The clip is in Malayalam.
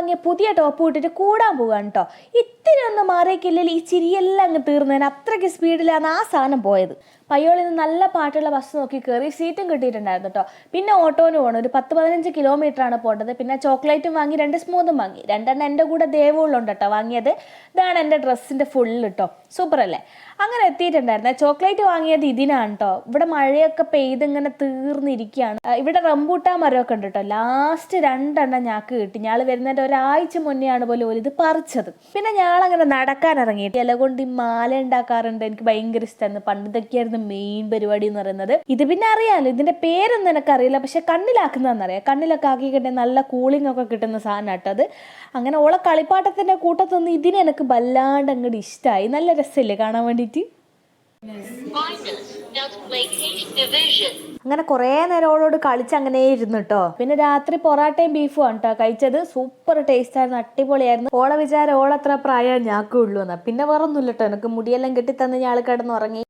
വാങ്ങിയ പുതിയ ടോപ്പ് ഇട്ടിട്ട് കൂടാൻ പോവാണ് കേട്ടോ. ഇത്തിരി ഒന്ന് മാറിയേക്കില്ലെങ്കിൽ ഈ ചിരിയെല്ലാം അങ്ങ് തീർന്നതിന് അത്രയ്ക്ക് സ്പീഡിലാണ് ആ സാധനം പോയത്. പയ്യോളിൽ നിന്ന് നല്ല പാട്ടുള്ള ബസ് നോക്കി കയറി സീറ്റും കിട്ടിയിട്ടുണ്ടായിരുന്നു കേട്ടോ. പിന്നെ ഓട്ടോന് പോകണം, ഒരു 10-15 കിലോമീറ്ററാണ് പോകേണ്ടത്. പിന്നെ ചോക്ലേറ്റും വാങ്ങി, 2 സ്മൂത്തും വാങ്ങി. 2 എൻ്റെ കൂടെ ദേവുള്ളുണ്ട് കേട്ടോ വാങ്ങിയത്. ഇതാണ് എൻ്റെ ഡ്രസ്സിൻ്റെ ഫുള്ള് കേട്ടോ, സൂപ്പർ അല്ലേ. അങ്ങനെ എത്തിയിട്ടുണ്ടായിരുന്നേ. ചോക്ലേറ്റ് വാങ്ങിയത് ഇതിനാണ് കേട്ടോ. ഇവിടെ മഴയൊക്കെ പെയ്ത് ഇങ്ങനെ തീർന്നിരിക്കുകയാണ്. ഇവിടെ റംബൂട്ടാൻ മരമൊക്കെ ഉണ്ട് കേട്ടോ. ലാസ്റ്റ് 2 ഞാക്ക് കിട്ടി. ഞാൾ വരുന്നതിൻ്റെ ഒരാഴ്ച മുന്നെയാണ് പോലും ഒരു ഇത് പറിച്ചത്. പിന്നെ ഞാളങ്ങനെ നടക്കാൻ ഇറങ്ങി. ഇല കൊണ്ട് ഈ മാല ഉണ്ടാക്കാറുണ്ട്, എനിക്ക് ഭയങ്കര ഇഷ്ടമായിരുന്നു. പണ്ടതൊക്കെയായിരുന്നു മെയിൻ പരിപാടി എന്ന് പറയുന്നത്. ഇത് പിന്നെ അറിയാമല്ലോ, ഇതിന്റെ പേരൊന്നും എനിക്കറിയില്ല, പക്ഷെ കണ്ണിലാക്കുന്നതെന്നറിയാം. കണ്ണിലൊക്കെ ആക്കിക്കിട്ടെ നല്ല കൂളിംഗ് ഒക്കെ കിട്ടുന്ന സാധനം കേട്ടോ അത്. അങ്ങനെ ഓളെ കളിപ്പാട്ടത്തിന്റെ കൂട്ടത്തൊന്നും ഇതിനെനിക്ക് വല്ലാണ്ട് അങ്ങോട്ട് ഇഷ്ടമായി. നല്ല രസമില്ലേ കാണാൻ വേണ്ടിയിട്ട്. അങ്ങനെ കുറേ നേരം ഓളോട് കളിച്ച് അങ്ങനെ ഇരുന്നു കേട്ടോ. പിന്നെ രാത്രി പൊറാട്ടയും ബീഫും ആണ് കേട്ടോ കഴിച്ചത്. സൂപ്പർ ടേസ്റ്റ് ആയിരുന്നു, അടിപൊളിയായിരുന്നു. ഓളെ വിചാരം ഓളത്ര പ്രായം ഞാക്കുള്ളൂ എന്നാ. പിന്നെ വേറെ ഒന്നുമില്ല കേട്ടോ, എനിക്ക് മുടിയെല്ലാം കെട്ടി തന്ന് ഞാൾ കിടന്നുറങ്ങി.